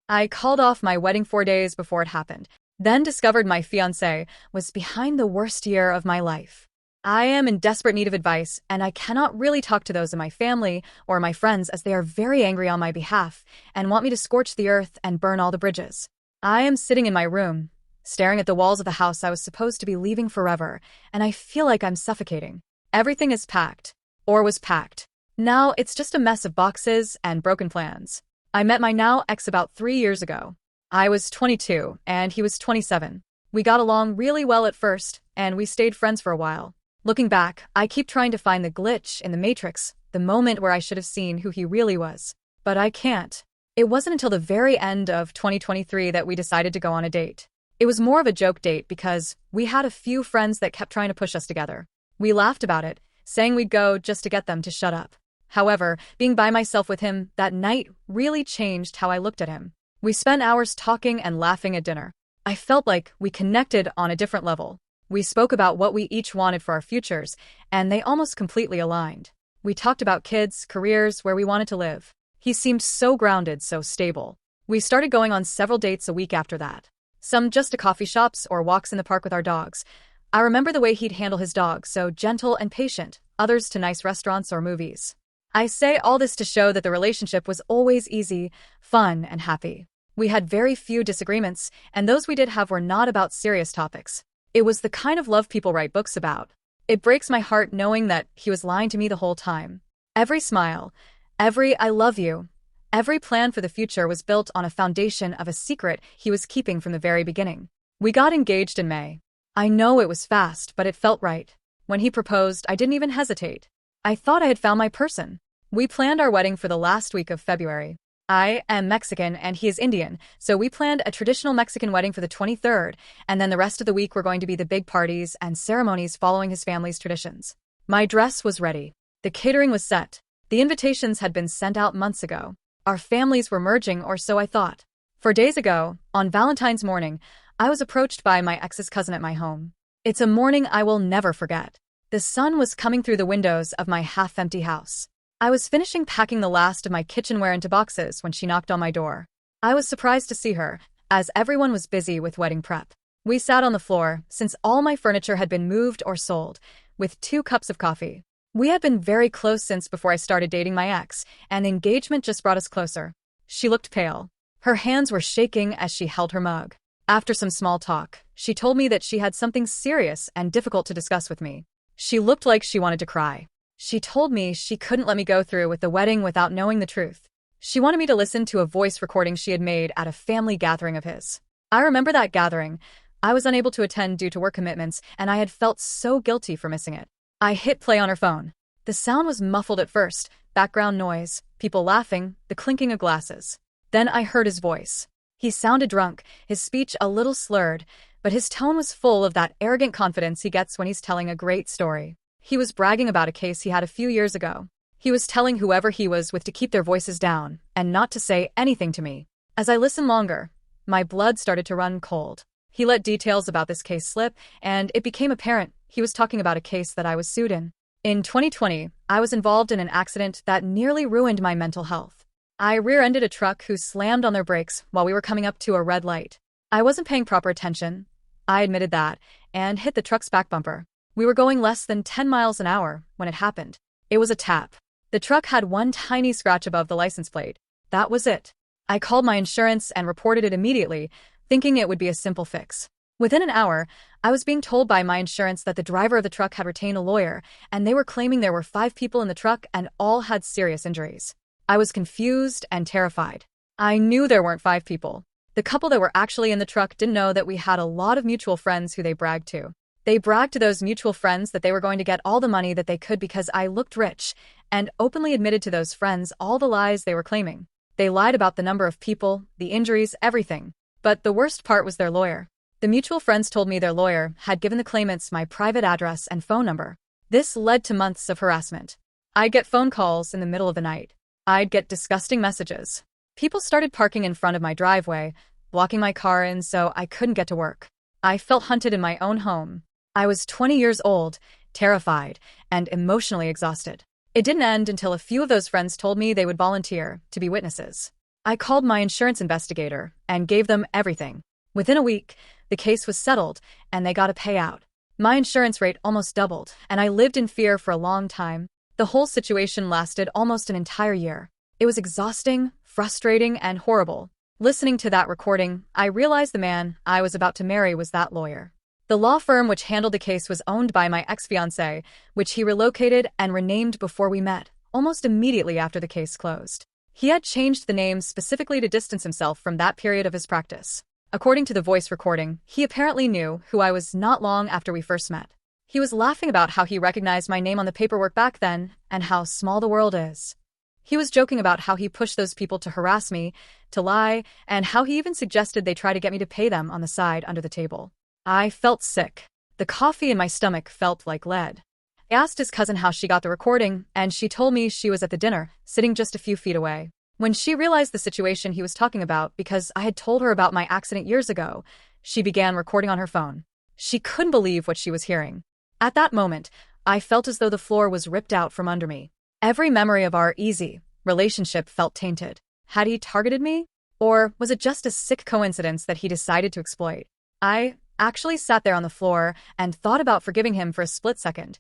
I called off my wedding 4 days before it happened, then discovered my fiancé was behind the worst year of my life. I am in desperate need of advice, and I cannot really talk to those in my family or my friends as they are very angry on my behalf and want me to scorch the earth and burn all the bridges. I am sitting in my room, staring at the walls of the house I was supposed to be leaving forever, and I feel like I'm suffocating. Everything is packed, or was packed. Now it's just a mess of boxes and broken plans. I met my now ex about 3 years ago. I was 22 and he was 27. We got along really well at first, and we stayed friends for a while. Looking back, I keep trying to find the glitch in the matrix, the moment where I should have seen who he really was. But I can't. It wasn't until the very end of 2023 that we decided to go on a date. It was more of a joke date because we had a few friends that kept trying to push us together. We laughed about it, saying we'd go just to get them to shut up. However, being by myself with him that night really changed how I looked at him. We spent hours talking and laughing at dinner. I felt like we connected on a different level. We spoke about what we each wanted for our futures, and they almost completely aligned. We talked about kids, careers, where we wanted to live. He seemed so grounded, so stable. We started going on several dates a week after that. Some just to coffee shops or walks in the park with our dogs. I remember the way he'd handle his dog, so gentle and patient, others to nice restaurants or movies. I say all this to show that the relationship was always easy, fun, and happy. We had very few disagreements, and those we did have were not about serious topics. It was the kind of love people write books about. It breaks my heart knowing that he was lying to me the whole time. Every smile, every I love you, every plan for the future was built on a foundation of a secret he was keeping from the very beginning. We got engaged in May. I know it was fast, but it felt right. When he proposed, I didn't even hesitate. I thought I had found my person. We planned our wedding for the last week of February. I am Mexican and he is Indian, so we planned a traditional Mexican wedding for the 23rd, and then the rest of the week were going to be the big parties and ceremonies following his family's traditions. My dress was ready. The catering was set. The invitations had been sent out months ago. Our families were merging, or so I thought. 4 days ago, on Valentine's morning, I was approached by my ex's cousin at my home. It's a morning I will never forget. The sun was coming through the windows of my half-empty house. I was finishing packing the last of my kitchenware into boxes when she knocked on my door. I was surprised to see her, as everyone was busy with wedding prep. We sat on the floor, since all my furniture had been moved or sold, with 2 cups of coffee. We had been very close since before I started dating my ex, and the engagement just brought us closer. She looked pale. Her hands were shaking as she held her mug. After some small talk, she told me that she had something serious and difficult to discuss with me. She looked like she wanted to cry. She told me she couldn't let me go through with the wedding without knowing the truth. She wanted me to listen to a voice recording she had made at a family gathering of his. I remember that gathering. I was unable to attend due to work commitments, and I had felt so guilty for missing it. I hit play on her phone. The sound was muffled at first, background noise, people laughing, the clinking of glasses. Then I heard his voice. He sounded drunk, his speech a little slurred, but his tone was full of that arrogant confidence he gets when he's telling a great story. He was bragging about a case he had a few years ago. He was telling whoever he was with to keep their voices down and not to say anything to me. As I listened longer, my blood started to run cold. He let details about this case slip, and it became apparent he was talking about a case that I was sued in. In 2020, I was involved in an accident that nearly ruined my mental health. I rear-ended a truck who slammed on their brakes while we were coming up to a red light. I wasn't paying proper attention. I admitted that, and hit the truck's back bumper. We were going less than 10 miles an hour when it happened. It was a tap. The truck had one tiny scratch above the license plate. That was it. I called my insurance and reported it immediately, thinking it would be a simple fix. Within an hour, I was being told by my insurance that the driver of the truck had retained a lawyer, and they were claiming there were 5 people in the truck and all had serious injuries. I was confused and terrified. I knew there weren't 5 people. The couple that were actually in the truck didn't know that we had a lot of mutual friends who they bragged to. They bragged to those mutual friends that they were going to get all the money that they could because I looked rich, and openly admitted to those friends all the lies they were claiming. They lied about the number of people, the injuries, everything. But the worst part was their lawyer. The mutual friends told me their lawyer had given the claimants my private address and phone number. This led to months of harassment. I'd get phone calls in the middle of the night. I'd get disgusting messages. People started parking in front of my driveway, blocking my car in so I couldn't get to work. I felt hunted in my own home. I was 20 years old, terrified, and emotionally exhausted. It didn't end until a few of those friends told me they would volunteer to be witnesses. I called my insurance investigator and gave them everything. Within a week, the case was settled and they got a payout. My insurance rate almost doubled, and I lived in fear for a long time. The whole situation lasted almost an entire year. It was exhausting, frustrating, and horrible. Listening to that recording, I realized the man I was about to marry was that lawyer. The law firm which handled the case was owned by my ex-fiancé, which he relocated and renamed before we met, almost immediately after the case closed. He had changed the name specifically to distance himself from that period of his practice. According to the voice recording, he apparently knew who I was not long after we first met. He was laughing about how he recognized my name on the paperwork back then and how small the world is. He was joking about how he pushed those people to harass me, to lie, and how he even suggested they try to get me to pay them on the side under the table. I felt sick. The coffee in my stomach felt like lead. I asked his cousin how she got the recording, and she told me she was at the dinner, sitting just a few feet away. When she realized the situation he was talking about because I had told her about my accident years ago, she began recording on her phone. She couldn't believe what she was hearing. At that moment, I felt as though the floor was ripped out from under me. Every memory of our easy relationship felt tainted. Had he targeted me? Or was it just a sick coincidence that he decided to exploit? I actually sat there on the floor and thought about forgiving him for a split second.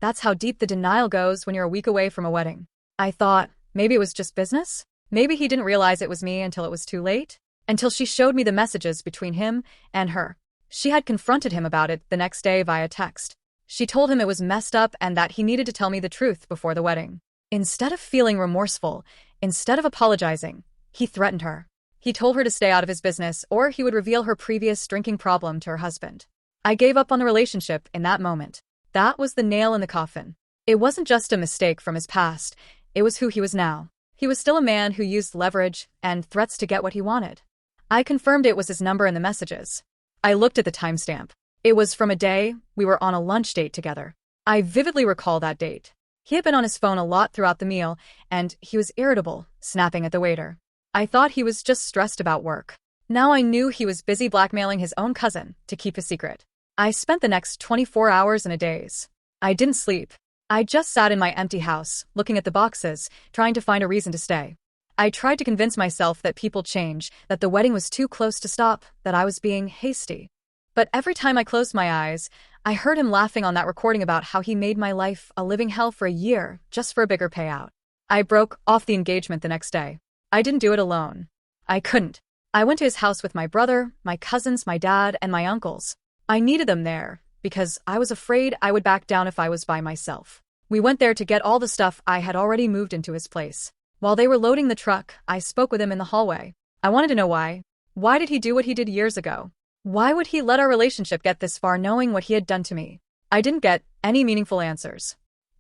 That's how deep the denial goes when you're a week away from a wedding. I thought, maybe it was just business? Maybe he didn't realize it was me until it was too late? Until she showed me the messages between him and her. She had confronted him about it the next day via text. She told him it was messed up and that he needed to tell me the truth before the wedding. Instead of feeling remorseful, instead of apologizing, he threatened her. He told her to stay out of his business or he would reveal her previous drinking problem to her husband. I gave up on the relationship in that moment. That was the nail in the coffin. It wasn't just a mistake from his past, it was who he was now. He was still a man who used leverage and threats to get what he wanted. I confirmed it was his number in the messages. I looked at the timestamp. It was from a day we were on a lunch date together. I vividly recall that date. He had been on his phone a lot throughout the meal, and he was irritable, snapping at the waiter. I thought he was just stressed about work. Now I knew he was busy blackmailing his own cousin to keep his secret. I spent the next 24 hours in a daze. I didn't sleep. I just sat in my empty house, looking at the boxes, trying to find a reason to stay. I tried to convince myself that people change, that the wedding was too close to stop, that I was being hasty. But every time I closed my eyes, I heard him laughing on that recording about how he made my life a living hell for a year just for a bigger payout. I broke off the engagement the next day. I didn't do it alone. I couldn't. I went to his house with my brother, my cousins, my dad, and my uncles. I needed them there because I was afraid I would back down if I was by myself. We went there to get all the stuff I had already moved into his place. While they were loading the truck, I spoke with him in the hallway. I wanted to know why. Why did he do what he did years ago? Why would he let our relationship get this far knowing what he had done to me? I didn't get any meaningful answers.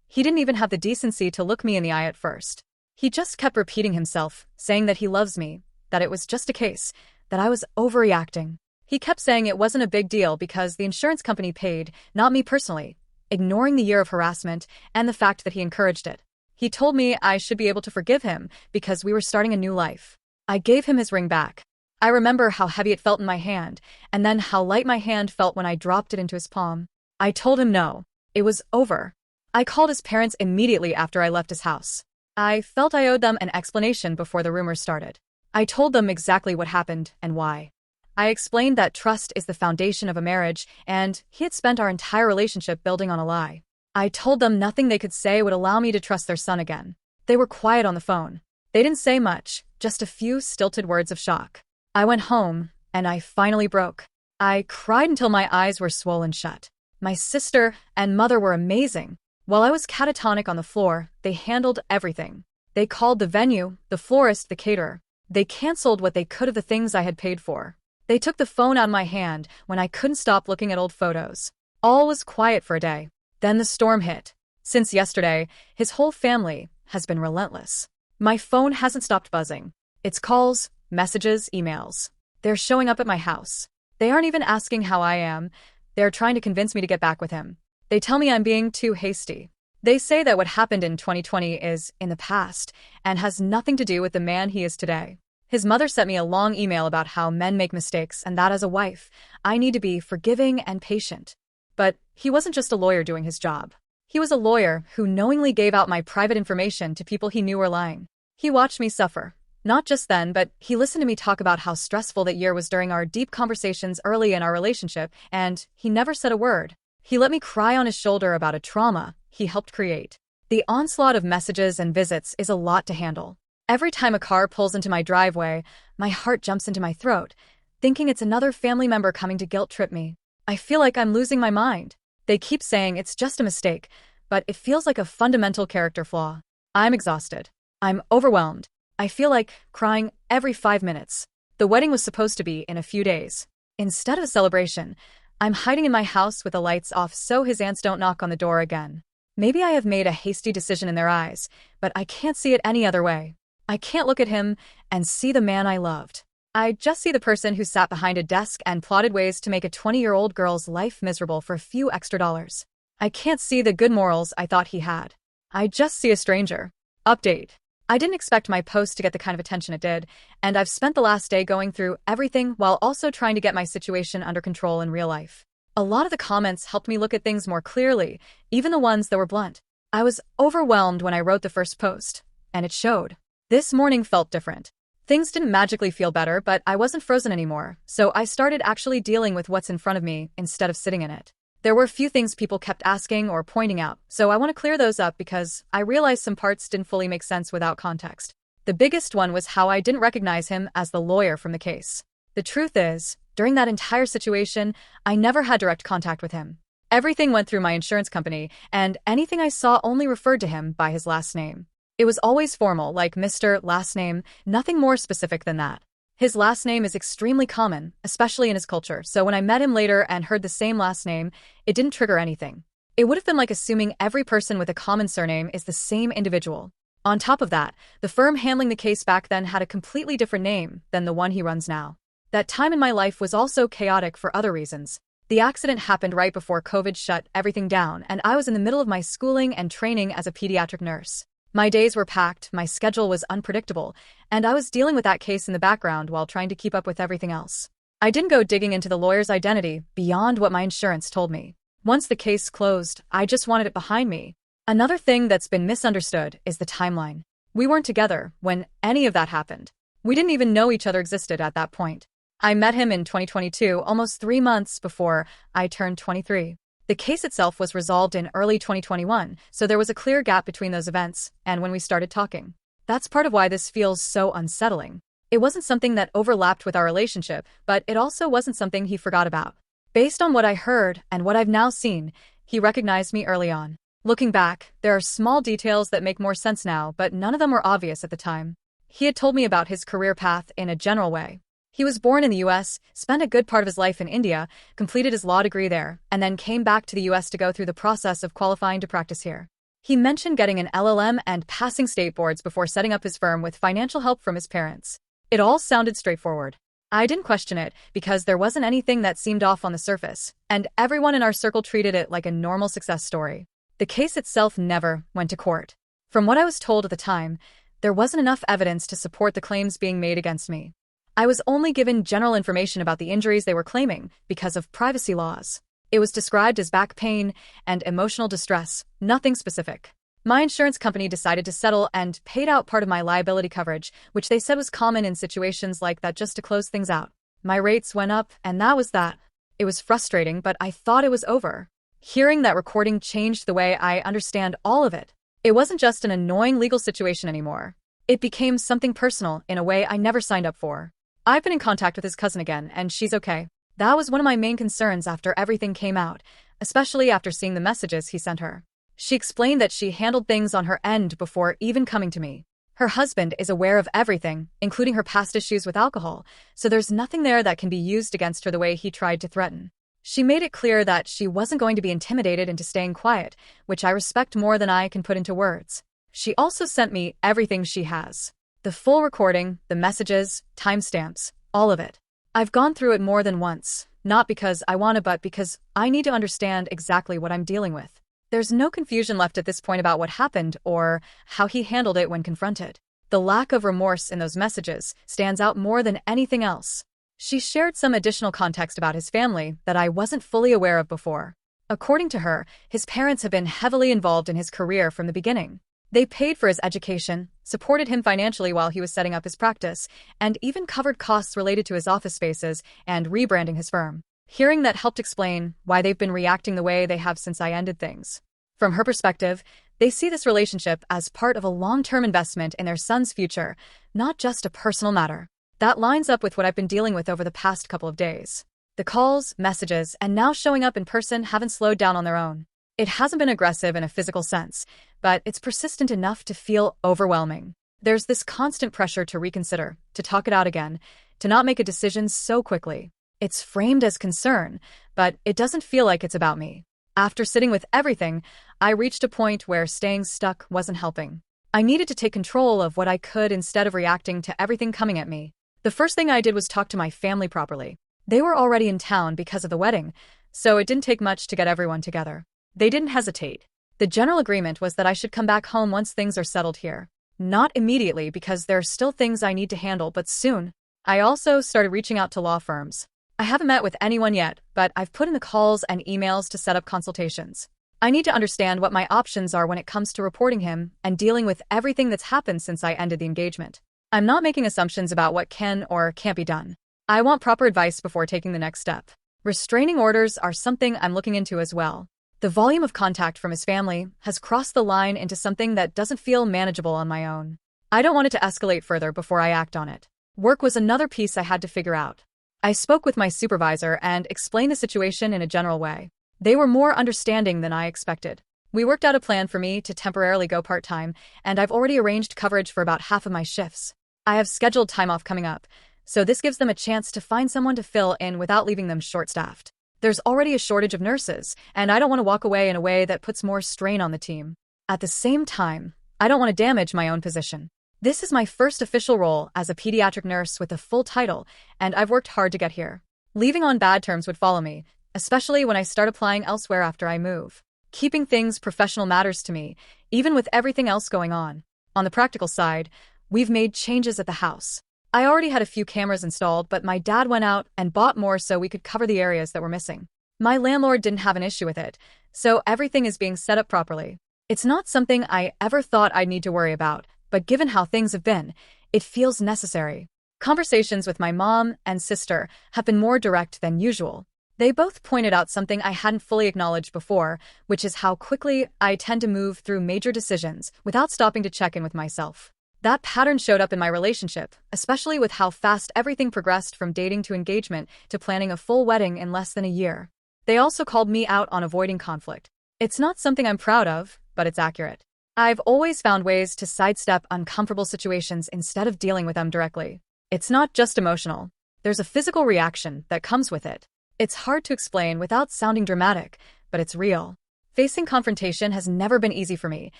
He didn't even have the decency to look me in the eye at first. He just kept repeating himself, saying that he loves me, that it was just a case, that I was overreacting. He kept saying it wasn't a big deal because the insurance company paid, not me personally, ignoring the year of harassment and the fact that he encouraged it. He told me I should be able to forgive him because we were starting a new life. I gave him his ring back. I remember how heavy it felt in my hand, and then how light my hand felt when I dropped it into his palm. I told him no. It was over. I called his parents immediately after I left his house. I felt I owed them an explanation before the rumors started. I told them exactly what happened and why. I explained that trust is the foundation of a marriage, and he had spent our entire relationship building on a lie. I told them nothing they could say would allow me to trust their son again. They were quiet on the phone. They didn't say much, just a few stilted words of shock. I went home, and I finally broke. I cried until my eyes were swollen shut. My sister and mother were amazing. While I was catatonic on the floor, they handled everything. They called the venue, the florist, the caterer. They canceled what they could of the things I had paid for. They took the phone out of my hand when I couldn't stop looking at old photos. All was quiet for a day. Then the storm hit. Since yesterday, his whole family has been relentless. My phone hasn't stopped buzzing. It's calls, messages, emails. They're showing up at my house. They aren't even asking how I am. They're trying to convince me to get back with him. They tell me I'm being too hasty. They say that what happened in 2020 is in the past and has nothing to do with the man he is today. His mother sent me a long email about how men make mistakes and that as a wife, I need to be forgiving and patient. But he wasn't just a lawyer doing his job. He was a lawyer who knowingly gave out my private information to people he knew were lying. He watched me suffer, Not just then, but he listened to me talk about how stressful that year was during our deep conversations early in our relationship, and he never said a word. He let me cry on his shoulder about a trauma he helped create. The onslaught of messages and visits is a lot to handle. Every time a car pulls into my driveway, my heart jumps into my throat, thinking it's another family member coming to guilt trip me. I feel like I'm losing my mind. They keep saying it's just a mistake, but it feels like a fundamental character flaw. I'm exhausted. I'm overwhelmed. I feel like crying every 5 minutes. The wedding was supposed to be in a few days. Instead of a celebration, I'm hiding in my house with the lights off so his aunts don't knock on the door again. Maybe I have made a hasty decision in their eyes, but I can't see it any other way. I can't look at him and see the man I loved. I just see the person who sat behind a desk and plotted ways to make a 20-year-old girl's life miserable for a few extra dollars. I can't see the good morals I thought he had. I just see a stranger. Update. I didn't expect my post to get the kind of attention it did, and I've spent the last day going through everything while also trying to get my situation under control in real life. A lot of the comments helped me look at things more clearly, even the ones that were blunt. I was overwhelmed when I wrote the first post, and it showed. This morning felt different. Things didn't magically feel better, but I wasn't frozen anymore, so I started actually dealing with what's in front of me instead of sitting in it. There were a few things people kept asking or pointing out, so I want to clear those up because I realized some parts didn't fully make sense without context. The biggest one was how I didn't recognize him as the lawyer from the case. The truth is, during that entire situation, I never had direct contact with him. Everything went through my insurance company, and anything I saw only referred to him by his last name. It was always formal, like Mr. Last Name, nothing more specific than that. His last name is extremely common, especially in his culture, so when I met him later and heard the same last name, it didn't trigger anything. It would have been like assuming every person with a common surname is the same individual. On top of that, the firm handling the case back then had a completely different name than the one he runs now. That time in my life was also chaotic for other reasons. The accident happened right before COVID shut everything down, and I was in the middle of my schooling and training as a pediatric nurse. My days were packed, my schedule was unpredictable, and I was dealing with that case in the background while trying to keep up with everything else. I didn't go digging into the lawyer's identity beyond what my insurance told me. Once the case closed, I just wanted it behind me. Another thing that's been misunderstood is the timeline. We weren't together when any of that happened. We didn't even know each other existed at that point. I met him in 2022, almost 3 months before I turned 23. The case itself was resolved in early 2021, so there was a clear gap between those events and when we started talking. That's part of why this feels so unsettling. It wasn't something that overlapped with our relationship, but it also wasn't something he forgot about. Based on what I heard and what I've now seen, he recognized me early on. Looking back, there are small details that make more sense now, but none of them were obvious at the time. He had told me about his career path in a general way. He was born in the US, spent a good part of his life in India, completed his law degree there, and then came back to the US to go through the process of qualifying to practice here. He mentioned getting an LLM and passing state boards before setting up his firm with financial help from his parents. It all sounded straightforward. I didn't question it because there wasn't anything that seemed off on the surface, and everyone in our circle treated it like a normal success story. The case itself never went to court. From what I was told at the time, there wasn't enough evidence to support the claims being made against me. I was only given general information about the injuries they were claiming because of privacy laws. It was described as back pain and emotional distress, nothing specific. My insurance company decided to settle and paid out part of my liability coverage, which they said was common in situations like that just to close things out. My rates went up, and that was that. It was frustrating, but I thought it was over. Hearing that recording changed the way I understand all of it. It wasn't just an annoying legal situation anymore. It became something personal in a way I never signed up for. I've been in contact with his cousin again, and she's okay. That was one of my main concerns after everything came out, especially after seeing the messages he sent her. She explained that she handled things on her end before even coming to me. Her husband is aware of everything, including her past issues with alcohol, so there's nothing there that can be used against her the way he tried to threaten. She made it clear that she wasn't going to be intimidated into staying quiet, which I respect more than I can put into words. She also sent me everything she has. The full recording, the messages, timestamps, all of it. I've gone through it more than once, not because I want to but because I need to understand exactly what I'm dealing with. There's no confusion left at this point about what happened or how he handled it when confronted. The lack of remorse in those messages stands out more than anything else. She shared some additional context about his family that I wasn't fully aware of before. According to her, his parents have been heavily involved in his career from the beginning. They paid for his education, supported him financially while he was setting up his practice, and even covered costs related to his office spaces and rebranding his firm. Hearing that helped explain why they've been reacting the way they have since I ended things. From her perspective, they see this relationship as part of a long-term investment in their son's future, not just a personal matter. That lines up with what I've been dealing with over the past couple of days. The calls, messages, and now showing up in person haven't slowed down on their own. It hasn't been aggressive in a physical sense, but it's persistent enough to feel overwhelming. There's this constant pressure to reconsider, to talk it out again, to not make a decision so quickly. It's framed as concern, but it doesn't feel like it's about me. After sitting with everything, I reached a point where staying stuck wasn't helping. I needed to take control of what I could instead of reacting to everything coming at me. The first thing I did was talk to my family properly. They were already in town because of the wedding, so it didn't take much to get everyone together. They didn't hesitate. The general agreement was that I should come back home once things are settled here. Not immediately because there are still things I need to handle, but soon. I also started reaching out to law firms. I haven't met with anyone yet, but I've put in the calls and emails to set up consultations. I need to understand what my options are when it comes to reporting him and dealing with everything that's happened since I ended the engagement. I'm not making assumptions about what can or can't be done. I want proper advice before taking the next step. Restraining orders are something I'm looking into as well. The volume of contact from his family has crossed the line into something that doesn't feel manageable on my own. I don't want it to escalate further before I act on it. Work was another piece I had to figure out. I spoke with my supervisor and explained the situation in a general way. They were more understanding than I expected. We worked out a plan for me to temporarily go part-time, and I've already arranged coverage for about half of my shifts. I have scheduled time off coming up, so this gives them a chance to find someone to fill in without leaving them short-staffed. There's already a shortage of nurses, and I don't want to walk away in a way that puts more strain on the team. At the same time, I don't want to damage my own position. This is my first official role as a pediatric nurse with a full title, and I've worked hard to get here. Leaving on bad terms would follow me, especially when I start applying elsewhere after I move. Keeping things professional matters to me, even with everything else going on. On the practical side, we've made changes at the house. I already had a few cameras installed, but my dad went out and bought more so we could cover the areas that were missing. My landlord didn't have an issue with it, so everything is being set up properly. It's not something I ever thought I'd need to worry about, but given how things have been, it feels necessary. Conversations with my mom and sister have been more direct than usual. They both pointed out something I hadn't fully acknowledged before, which is how quickly I tend to move through major decisions without stopping to check in with myself. That pattern showed up in my relationship, especially with how fast everything progressed from dating to engagement to planning a full wedding in less than a year. They also called me out on avoiding conflict. It's not something I'm proud of, but it's accurate. I've always found ways to sidestep uncomfortable situations instead of dealing with them directly. It's not just emotional. There's a physical reaction that comes with it. It's hard to explain without sounding dramatic, but it's real. Facing confrontation has never been easy for me,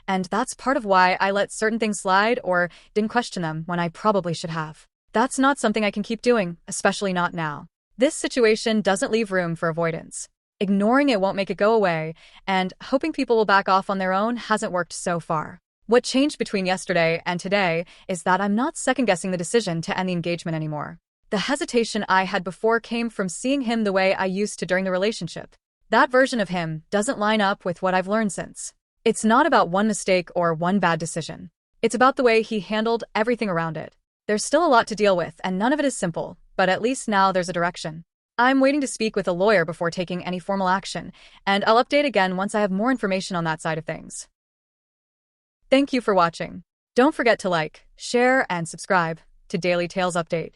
and that's part of why I let certain things slide or didn't question them when I probably should have. That's not something I can keep doing, especially not now. This situation doesn't leave room for avoidance. Ignoring it won't make it go away, and hoping people will back off on their own hasn't worked so far. What changed between yesterday and today is that I'm not second-guessing the decision to end the engagement anymore. The hesitation I had before came from seeing him the way I used to during the relationship. That version of him doesn't line up with what I've learned since. It's not about one mistake or one bad decision. It's about the way he handled everything around it. There's still a lot to deal with, and none of it is simple, but at least now there's a direction. I'm waiting to speak with a lawyer before taking any formal action, and I'll update again once I have more information on that side of things. Thank you for watching. Don't forget to like, share, and subscribe to Daily Tales Update.